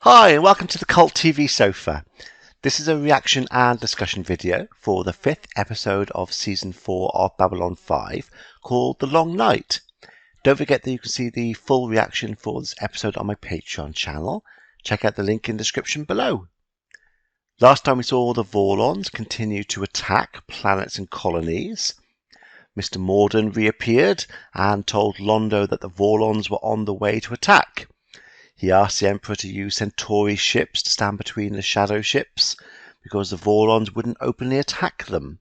Hi and welcome to the Cult TV Sofa. This is a reaction and discussion video for the 5th episode of Season 4 of Babylon 5 called The Long Night. Don't forget that you can see the full reaction for this episode on my Patreon channel. Check out the link in the description below. Last time we saw the Vorlons continue to attack planets and colonies. Mr. Morden reappeared and told Londo that the Vorlons were on the way to attack. He asked the Emperor to use Centauri ships to stand between the shadow ships because the Vorlons wouldn't openly attack them.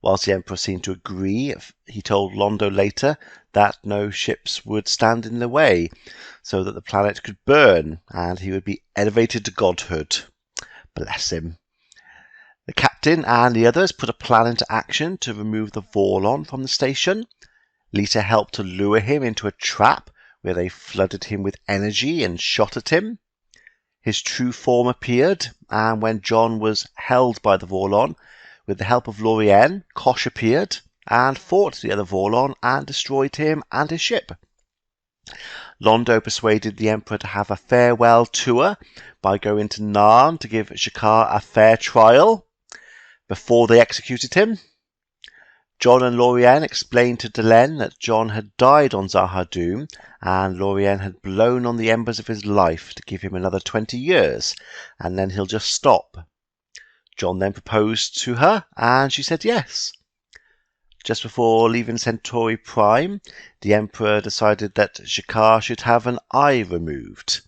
Whilst the Emperor seemed to agree, he told Londo later that no ships would stand in the way so that the planet could burn and he would be elevated to godhood. Bless him. The captain and the others put a plan into action to remove the Vorlon from the station. Lita helped to lure him into a trap where they flooded him with energy and shot at him. His true form appeared, and when John was held by the Vorlon, with the help of Lorien, Kosh appeared and fought the other Vorlon and destroyed him and his ship. Londo persuaded the Emperor to have a farewell tour by going to Narn to give Shakar a fair trial before they executed him. John and Lorien explained to Delenn that John had died on Zahar-Dum and Lorien had blown on the embers of his life to give him another 20 years and then he'll just stop. John then proposed to her and she said yes. Just before leaving Centauri Prime, the Emperor decided that Shakar should have an eye removed.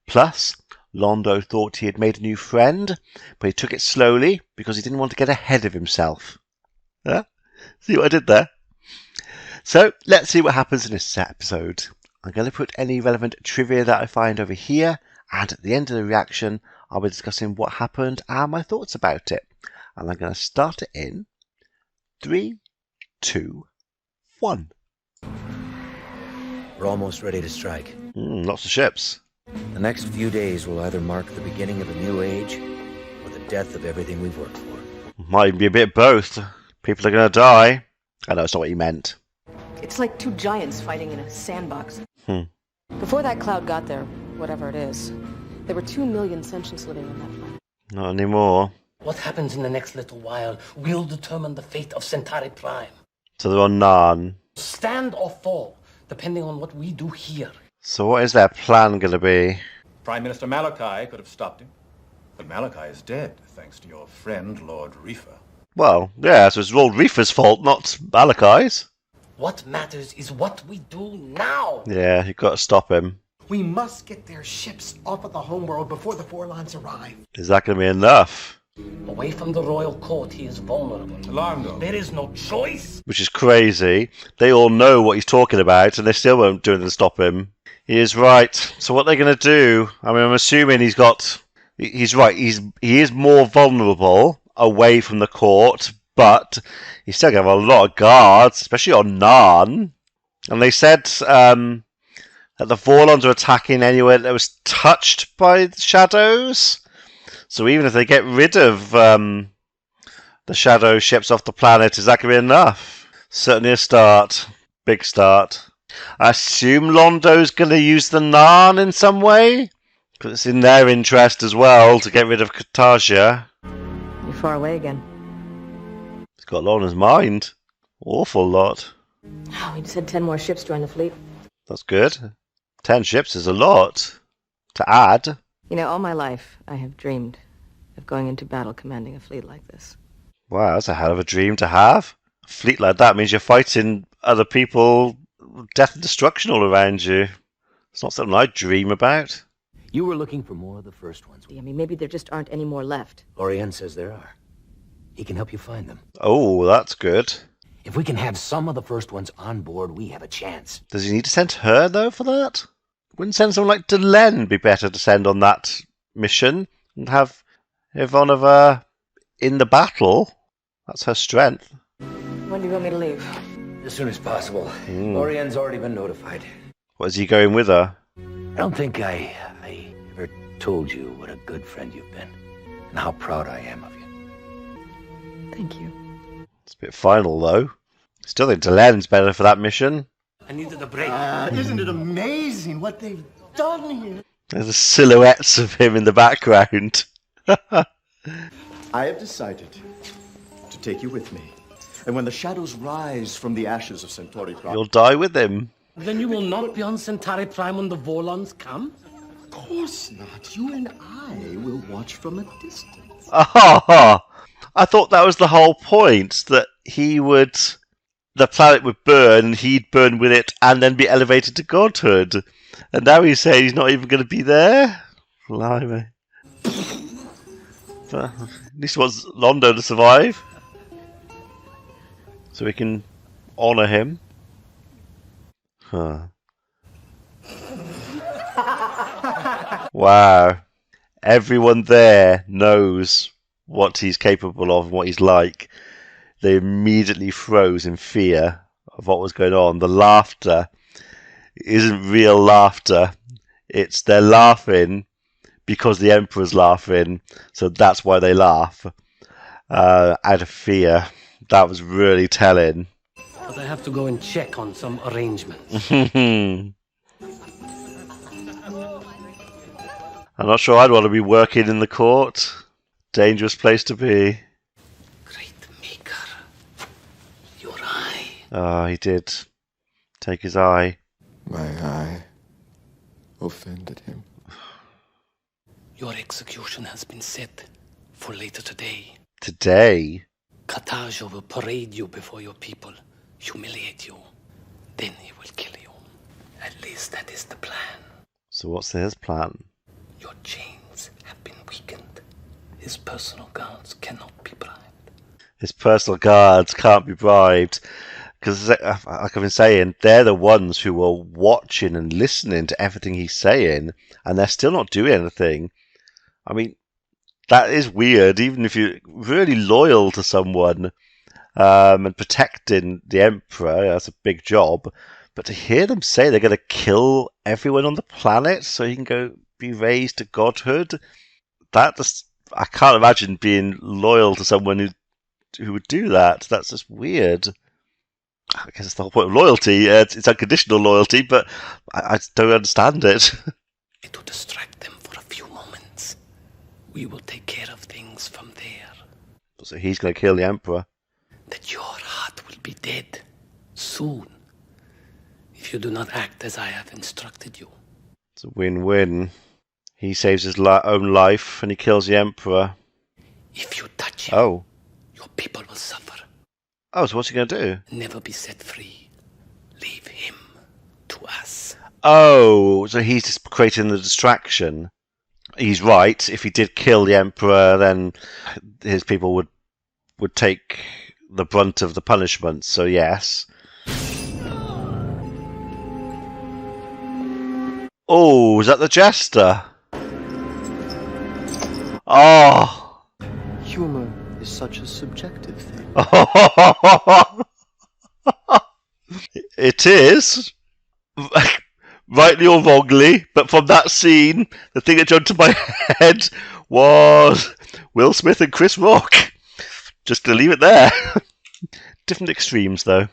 Plus, Londo thought he had made a new friend, but he took it slowly because he didn't want to get ahead of himself. Huh? See what I did there? So, let's see what happens in this episode. I'm going to put any relevant trivia that I find over here, and at the end of the reaction, I'll be discussing what happened and my thoughts about it. And I'm going to start it in 3, 2, 1. We're almost ready to strike. Lots of ships. The next few days will either mark the beginning of a new age or the death of everything we've worked for. Might be a bit of both. People are going to die. I know it's not what he meant. It's like two giants fighting in a sandbox. Before that cloud got there, whatever it is, there were 2 million sentients living on that planet. Not anymore. What happens in the next little while will determine the fate of Centauri Prime. So they're on Narn. Stand or fall, depending on what we do here. So what is their plan going to be? Prime Minister Malachi could have stopped him. But Malachi is dead, thanks to your friend, Lord Reefer. Well, yeah, so it's Lord Reefer's fault, not Malachi's. What matters is what we do now. Yeah, you've got to stop him. We must get their ships off of the homeworld before the Vorlons arrive. Is that going to be enough? Away from the royal court, he is vulnerable. Londo. There is no choice. Which is crazy. They all know what he's talking about, and they still won't do anything to stop him. He is right. So what are they going to do? I mean, I'm assuming he's right. He is more vulnerable away from the court, but he's still going to have a lot of guards, especially on Narn. And they said that the Vorlons are attacking anywhere that was touched by the shadows. So even if they get rid of the shadow ships off the planet, is that going to be enough? Certainly a start. Big start. I assume Londo's going to use the Narn in some way, because it's in their interest as well to get rid of Cartagia. You're far away again. He's got a lot on his mind. Awful lot. Oh, we just had 10 more ships join the fleet. That's good. 10 ships is a lot to add. You know, all my life, I have dreamed of going into battle commanding a fleet like this. Wow, that's a hell of a dream to have. A fleet like that means you're fighting other people, death and destruction all around you. It's not something I dream about. You were looking for more of the first ones. I mean, maybe there just aren't any more left. Lorien says there are. He can help you find them. Oh, that's good. If we can have some of the first ones on board, we have a chance. Does he need to send her, though, for that? Wouldn't send someone like Delenn be better to send on that mission and have Ivanova in the battle? That's her strength. When do you want me to leave? As soon as possible. Lorien's already been notified. What, is he going with her? I don't think I ever told you what a good friend you've been and how proud I am of you. Thank you. It's a bit final, though. Still think Delenn's better for that mission. I needed a break. Isn't it amazing what they've done here? There's the silhouettes of him in the background. I have decided to take you with me. And when the shadows rise from the ashes of Centauri Prime... You'll die with him. Then you will not be on Centauri Prime when the Volons come? Of course not. You and I will watch from a distance. Oh, I thought that was the whole point, that the planet would burn, and he'd burn with it, and then be elevated to godhood. And now he's saying he's not even going to be there? Blimey. But at least he wants Londo to survive. So we can honour him. Huh. Wow. Everyone there knows what he's capable of and what he's like. They immediately froze in fear of what was going on. The laughter isn't real laughter. They're laughing because the Emperor's laughing, so that's why they laugh. Out of fear. That was really telling. But I have to go and check on some arrangements. I'm not sure I'd want to be working in the court. Dangerous place to be. Great Maker, your eye. Oh, he did take his eye. My eye offended him. Your execution has been set for later today. Today? Katajo will parade you before your people, humiliate you. Then he will kill you. At least that is the plan. So what's his plan? Your chains have been weakened. His personal guards cannot be bribed. His personal guards can't be bribed. Because, like I've been saying, they're the ones who are watching and listening to everything he's saying, and they're still not doing anything. I mean, that is weird, even if you're really loyal to someone and protecting the Emperor. That's a big job. But to hear them say they're going to kill everyone on the planet so he can go be raised to godhood, I can't imagine being loyal to someone who would do that. That's just weird. I guess it's the whole point of loyalty. It's unconditional loyalty, but I just don't understand it. To distract them for a few moments. We will take care of things from there. So he's going to kill the Emperor. That your heart will be dead soon if you do not act as I have instructed you. It's a win-win. He saves his own life and he kills the Emperor. If you touch him, your people will suffer. Oh, so what's he going to do? Never be set free. Leave him to us. Oh, so he's just creating the distraction. He's right. If he did kill the Emperor, then his people would take the brunt of the punishment. So yes. Oh, is that the Jester? Oh. Humor is such a subjective thing. It is. Rightly or wrongly, but from that scene, the thing that jumped to my head was Will Smith and Chris Rock. Just gonna leave it there. Different extremes, though.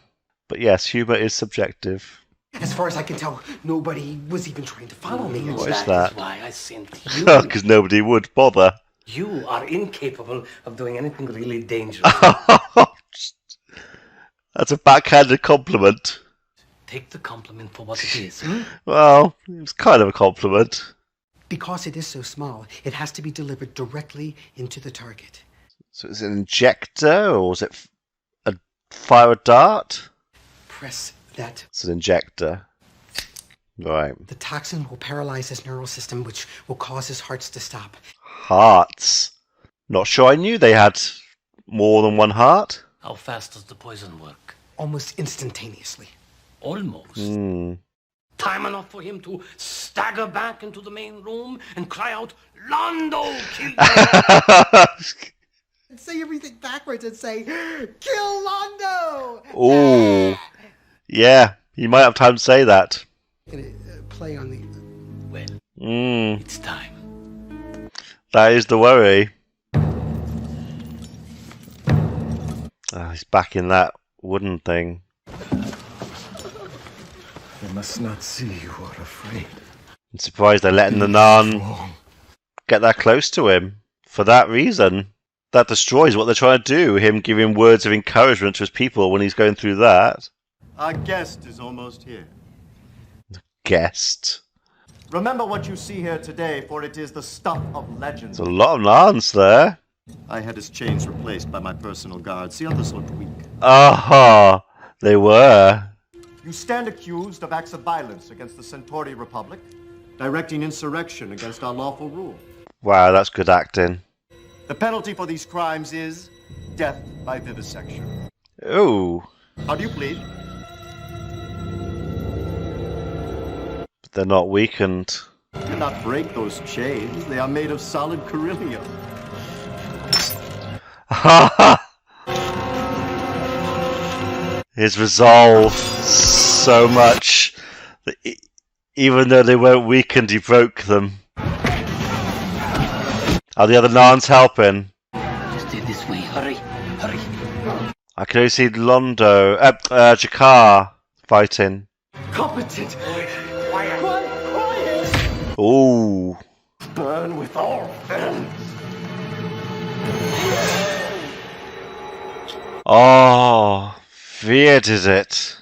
But yes, humour is subjective. As far as I can tell, nobody was even trying to follow me. What is that? Is why I sent you. Because nobody would bother. You are incapable of doing anything really dangerous. That's a backhanded compliment. Take the compliment for what it is. Well, it was kind of a compliment. Because it is so small, it has to be delivered directly into the target. So is it an injector, or is it fire a dart? Press that. It's an injector. Right. The toxin will paralyze his neural system, which will cause his hearts to stop. Hearts. Not sure I knew they had more than one heart. How fast does the poison work? Almost instantaneously. Almost. Time enough for him to stagger back into the main room and cry out, "Londo, kill him!" And say everything backwards and say, "Kill Londo!" Oh, yeah. You might have time to say that. Gonna play on the... Well, it's time. That is the worry. Oh, he's back in that wooden thing. They must not see you are afraid. I'm surprised they're letting the Narn get that close to him for that reason. That destroys what they're trying to do, him giving words of encouragement to his people when he's going through that. Our guest is almost here. Guest. Remember what you see here today, for it is the stuff of legend. There's a lot of Narns there. I had his chains replaced by my personal guards. The others looked weak. Aha! They were. You stand accused of acts of violence against the Centauri Republic, directing insurrection against our lawful rule. Wow, that's good acting. The penalty for these crimes is death by vivisection. Ooh. How do you plead? But they're not weakened. You cannot break those chains. They are made of solid beryllium. His resolve so much that even though they weren't weakened, he broke them. Are the other Narns helping? Just stay this way. Hurry, hurry. I can only see Londo, Jakar fighting. Competent. Quiet. Ooh. Burn with all hands. Oh, Fear did it.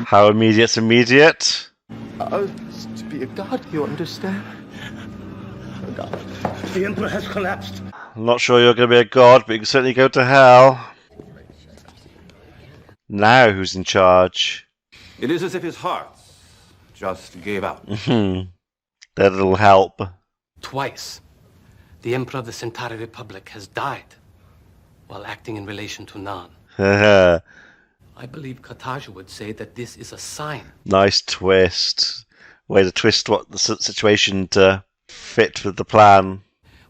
How immediate's immediate? To be a god, you understand? A god. The Emperor has collapsed. I'm not sure you're going to be a god, but you can certainly go to hell. Now who's in charge? It is as if his heart just gave out. That little help. Twice, the Emperor of the Centauri Republic has died while acting in relation to Nan. I believe Kataja would say that this is a sign. Nice twist. Way to twist what the situation to fit with the plan.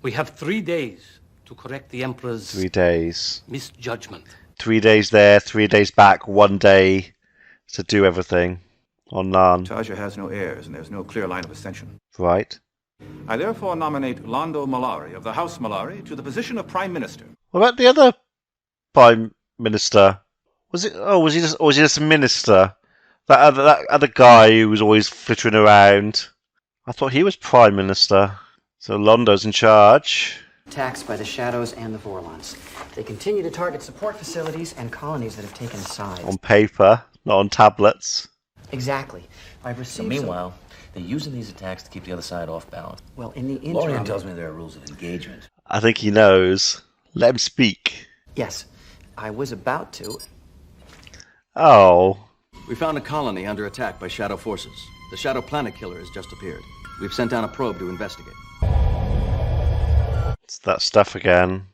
We have 3 days to correct the Emperor's 3 days. misjudgment. 3 days there, 3 days back, 1 day to do everything on Nan. Taja has no heirs, and there's no clear line of ascension. Right. I therefore nominate Londo Malari of the House Malari to the position of Prime Minister. What about the other Prime Minister? Was he just a minister? That other guy who was always flittering around. I thought he was Prime Minister. So Londo's in charge. Attacks by the Shadows and the Vorlons. They continue to target support facilities and colonies that have taken sides. On paper, not on tablets. Exactly. I've received. So meanwhile, they're using these attacks to keep the other side off balance. Well, in the interim. Lorian tells me there are rules of engagement. I think he knows. Let him speak. Yes, I was about to. Oh. We found a colony under attack by Shadow forces. The Shadow Planet Killer has just appeared. We've sent down a probe to investigate. It's that stuff again.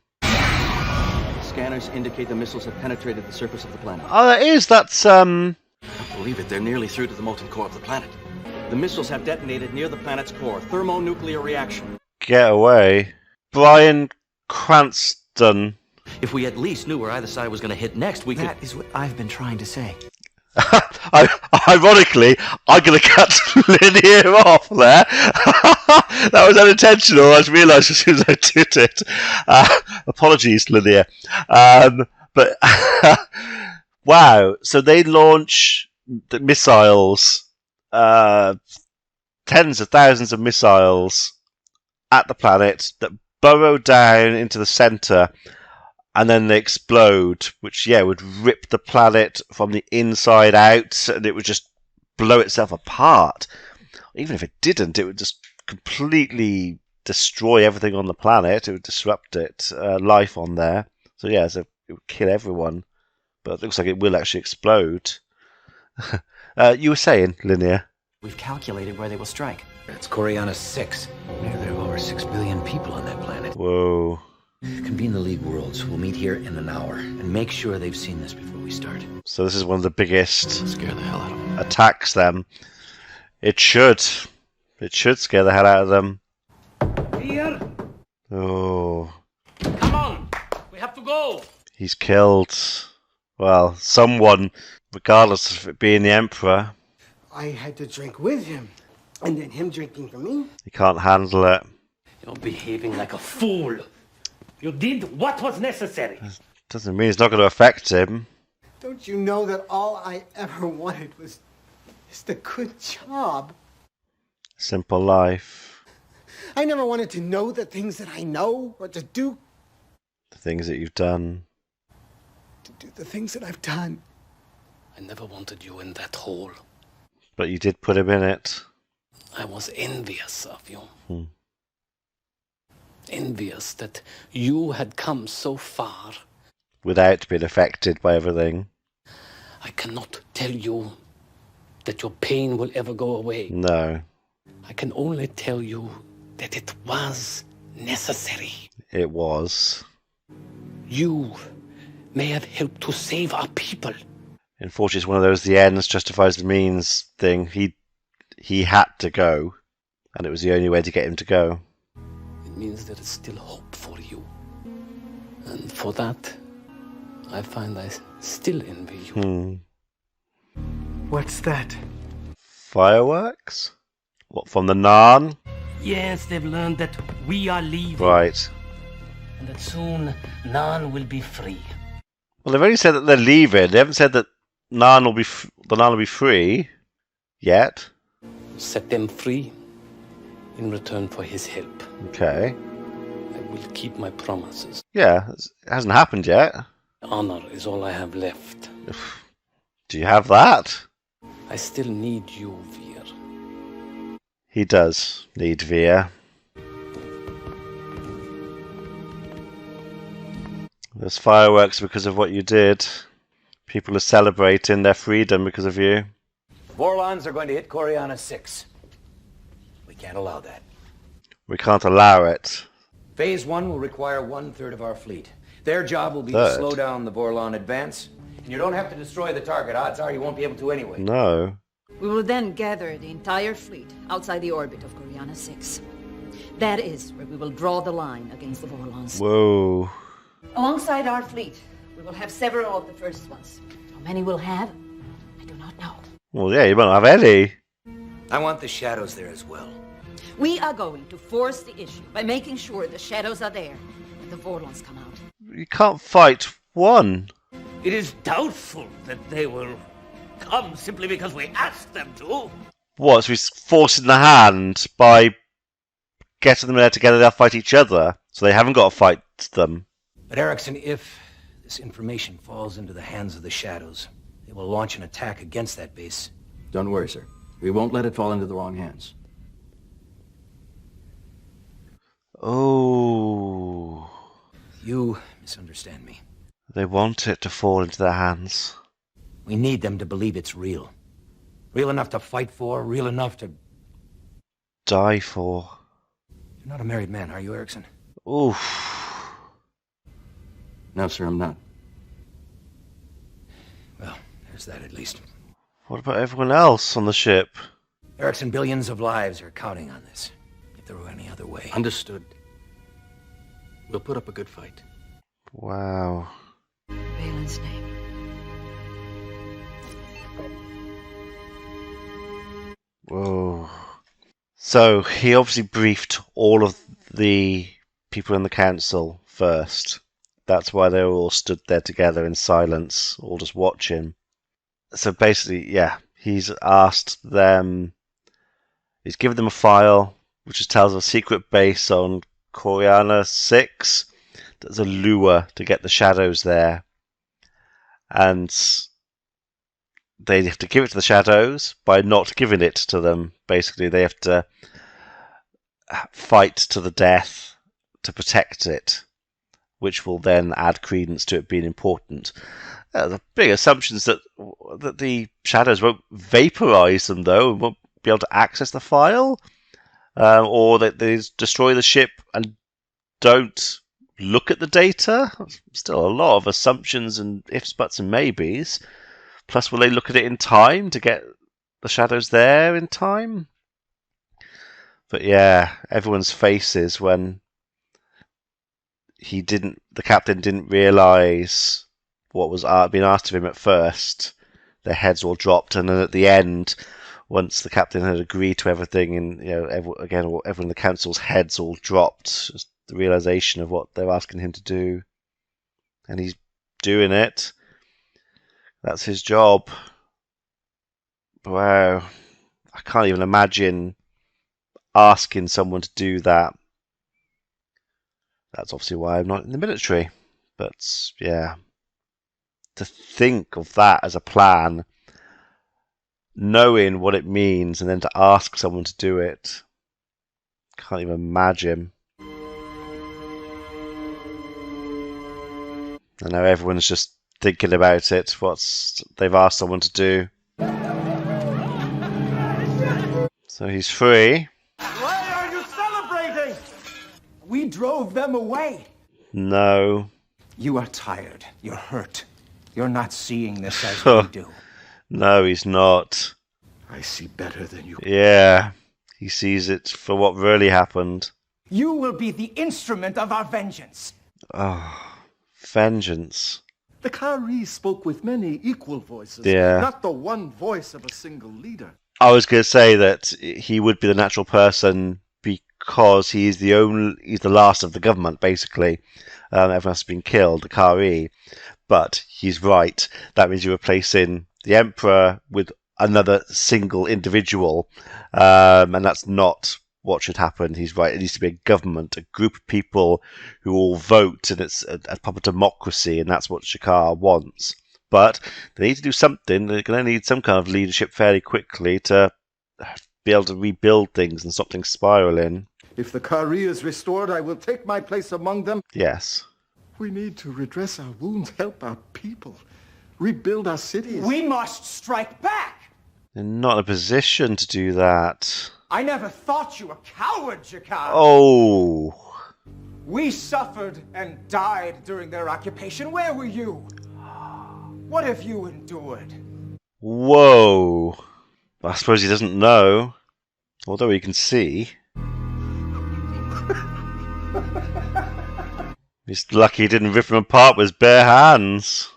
Scanners indicate the missiles have penetrated the surface of the planet. Oh, that is. That's, Believe it, they're nearly through to the molten core of the planet. The missiles have detonated near the planet's core. Thermonuclear reaction. Get away. Bryan Cranston. If we at least knew where either side was going to hit next, we could... That is what I've been trying to say. Ironically, I'm going to cut Linear off there. That was unintentional. I just realised as soon as I did it. Apologies, Linear. But wow, so they launch the missiles, tens of thousands of missiles at the planet that burrow down into the centre. And then they explode, which, would rip the planet from the inside out, and it would just blow itself apart. Even if it didn't, it would just completely destroy everything on the planet. It would disrupt it, life on there. So it would kill everyone. But it looks like it will actually explode. You were saying, Linear? We've calculated where they will strike. It's Coriana 6. There are over 6 billion people on that planet. Whoa. Convene the League Worlds. We'll meet here in an hour. And make sure they've seen this before we start. So this is one of the biggest Scare the hell out of them. attacks them. It should. It should scare the hell out of them. Here. Oh. Come on. We have to go. He's killed. Well, someone, regardless of it being the Emperor. I had to drink with him. And then him drinking for me. He can't handle it. You're behaving like a fool. You did what was necessary. Doesn't mean it's not going to affect him. Don't you know that all I ever wanted was It's the good job. Simple life. I never wanted to know the things that I know, or to do The things that you've done. the things that I've done. I never wanted you in that hole. But you did put him in it. I was envious of you. Hmm. Envious that you had come so far. Without being affected by everything. I cannot tell you that your pain will ever go away. No. I can only tell you that it was necessary. It was. You may have helped to save our people. Unfortunately, it's one of those the ends justifies the means thing. He had to go, and it was the only way to get him to go. It means there is still hope for you. And for that, I find I still envy you. What's that? Fireworks? What, from the Narn? Yes, they've learned that we are leaving. Right. And that soon Nan will be free. Well, they've only said that they're leaving. They haven't said that the Narn will be free yet. Set them free in return for his help. Okay. I will keep my promises. Yeah, it hasn't happened yet. Honor is all I have left. Do you have that? I still need you, Veer. He does need Veer. There's fireworks because of what you did. People are celebrating their freedom because of you. Vorlons are going to hit Coriana 6. We can't allow that. We can't allow it. Phase 1 will require 1/3 of our fleet. Their job will be to Third? slow down the Vorlon advance. And you don't have to destroy the target. Odds are you won't be able to anyway. No. We will then gather the entire fleet outside the orbit of Coriana 6. That is where we will draw the line against the Vorlons. Whoa. Alongside our fleet, we will have several of the first ones. How many we'll have, I do not know. Well, yeah, you won't have any. I want the shadows there as well. We are going to force the issue by making sure the shadows are there when the Vorlons come out. You can't fight one. It is doubtful that they will come simply because we asked them to. What, so he's forcing the hand by getting them there together, they'll fight each other. So they haven't got to fight them. But Erickson, if this information falls into the hands of the shadows, they will launch an attack against that base. Don't worry, sir. We won't let it fall into the wrong hands. Oh. You misunderstand me. They want it to fall into their hands. We need them to believe it's real. Real enough to fight for, real enough to... Die for. You're not a married man, are you, Erickson? Oof. No, sir, I'm not. Well, there's that at least. What about everyone else on the ship? Erickson, billions of lives are counting on this. If there were any other way. Understood. We'll put up a good fight. Wow. Valen's name. Whoa. So he obviously briefed all of the people in the council first. That's why they were all stood there together in silence, all just watching. So basically, yeah, he's asked them, he's given them a file which tells a secret base on Coriana 6. There's a lure to get the shadows there. And they have to give it to the shadows by not giving it to them. Basically, they have to fight to the death to protect it, which will then add credence to it being important. The big assumption is that the shadows won't vaporize them, though, and won't be able to access the file, or that they destroy the ship and don't look at the data. Still a lot of assumptions and ifs, buts, and maybes. Plus, will they look at it in time to get the shadows there in time? But yeah, everyone's faces when the captain didn't realise what was being asked of him at first. Their heads all dropped, and then at the end, once the captain had agreed to everything, and everyone in the council's heads all dropped. Just the realisation of what they're asking him to do, and he's doing it. That's his job. Wow. I can't even imagine asking someone to do that. That's obviously why I'm not in the military. But, yeah. To think of that as a plan, knowing what it means, and then to ask someone to do it. Can't even imagine. I know everyone's just thinking about it, what they've asked someone to do. So he's free. Why are you celebrating? We drove them away. No. You are tired. You're hurt. You're not seeing this as we do. No, he's not. I see better than you. Yeah, he sees it for what really happened. You will be the instrument of our vengeance. Oh, vengeance. The Kari spoke with many equal voices, Yeah. not the one voice of a single leader. I was going to say that he would be the natural person because he's the last of the government, basically. Everyone else has been killed, the Kari. But he's right. That means you're replacing the Emperor with another single individual. And that's not what should happen. He's right. It needs to be a government, a group of people who all vote, and it's a proper democracy, and that's what Shakar wants. But they need to do something. They're going to need some kind of leadership fairly quickly to be able to rebuild things and stop things spiraling. If the Kari is restored, I will take my place among them. Yes. We need to redress our wounds, help our people, rebuild our cities. We must strike back. They're not in a position to do that. I never thought you a coward, Jakar. Oh. We suffered and died during their occupation. Where were you? What have you endured? Whoa. I suppose he doesn't know. Although he can see. He's lucky he didn't rip him apart with his bare hands.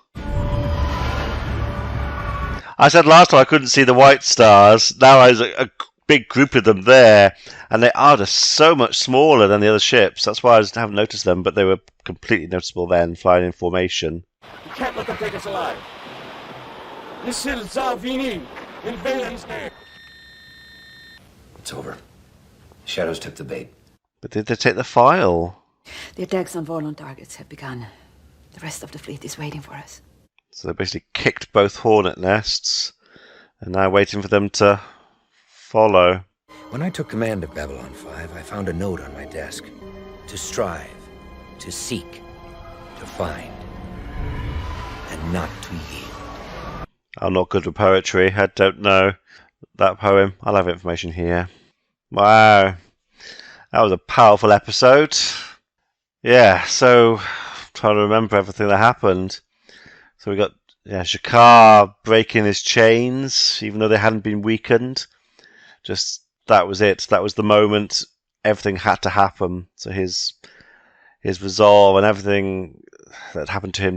I said last time I couldn't see the white stars. Now there's a big group of them there. And they are just so much smaller than the other ships. That's why I just haven't noticed them. But they were completely noticeable then, flying in formation. You can't let them take us alive. Misil Zavini, in Valen's name. It's over. Shadows took the bait. But did they take the file? The attacks on Vorlon targets have begun. The rest of the fleet is waiting for us. So they basically kicked both hornet nests and now waiting for them to follow. When I took command of Babylon 5, I found a note on my desk. To strive, to seek, to find, and not to yield. I'm not good with poetry. I don't know that poem. I'll have information here. Wow. That was a powerful episode. Yeah, so trying to remember everything that happened. So we got Shakar breaking his chains, even though they hadn't been weakened. Just that was it. That was the moment everything had to happen. So his resolve and everything that happened to him,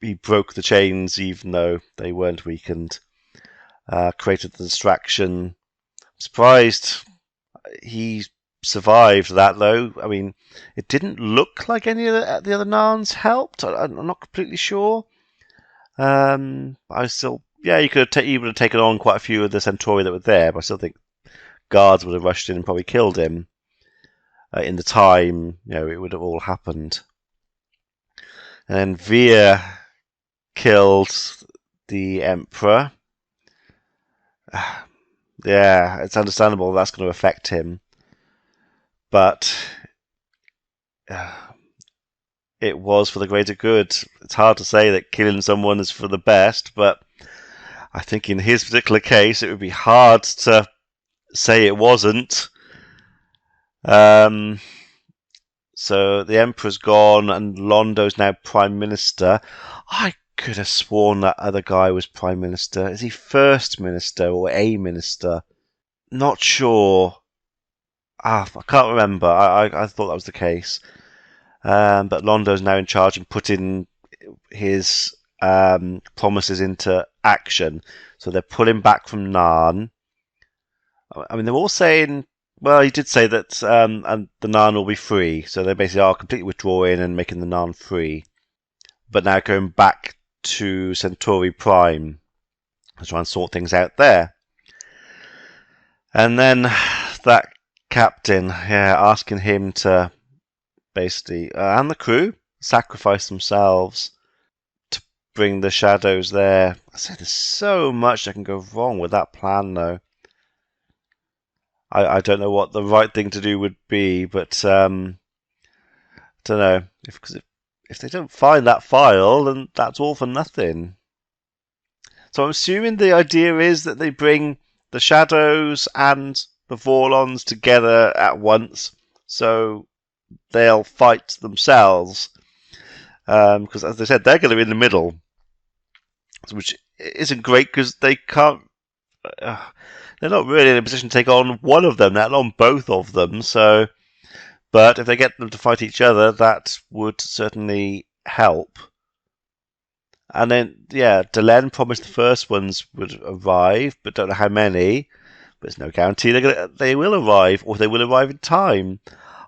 he broke the chains even though they weren't weakened. Created the distraction. Surprised he survived that though. I mean, it didn't look like any of the other Narns helped. I'm not completely sure. I still, you would have taken on quite a few of the Centauri that were there, but I still think guards would have rushed in and probably killed him. In the time, it would have all happened. And then Veer killed the Emperor. Yeah, it's understandable that's going to affect him. But it was for the greater good. It's hard to say that killing someone is for the best, but I think in his particular case, it would be hard to say it wasn't. So the Emperor's gone and Londo's now Prime Minister. I could have sworn that other guy was Prime Minister. Is he First Minister or a Minister? Not sure. I can't remember. I thought that was the case. But Londo's now in charge and putting his promises into action. So they're pulling back from Narn. I mean, they're all saying, well, he did say that and the Narn will be free. So they basically are completely withdrawing and making the Narn free. But now going back to Centauri Prime to try and sort things out there. And then that captain, asking him to basically, and the crew, sacrifice themselves to bring the shadows there. I said there's so much that can go wrong with that plan, though. I don't know what the right thing to do would be, but I don't know. If they don't find that file, then that's all for nothing. So I'm assuming the idea is that they bring the shadows and the Vorlons together at once, so they'll fight themselves. Because as they said, they're going to be in the middle, which isn't great because they can't. They're not really in a position to take on one of them, let alone both of them. So, but if they get them to fight each other, that would certainly help. And then, Delenn promised the first ones would arrive, but don't know how many. But there's no guarantee they will arrive, or they will arrive in time.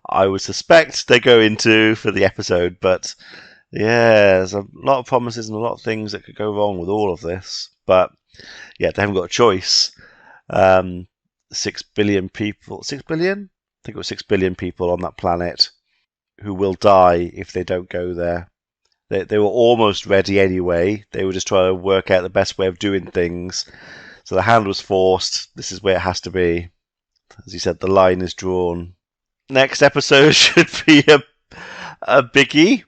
I would suspect they're going to for the episode, but there's a lot of promises and a lot of things that could go wrong with all of this. But they haven't got a choice. 6 billion people. 6 billion? I think it was 6 billion people on that planet who will die if they don't go there. They were almost ready anyway. They were just trying to work out the best way of doing things. So the hand was forced. This is where it has to be. As you said, the line is drawn. Next episode should be a biggie.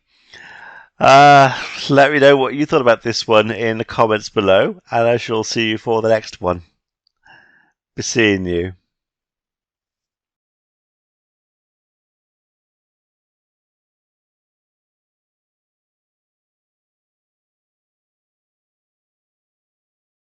Let me know what you thought about this one in the comments below, and I shall see you for the next one. Be seeing you.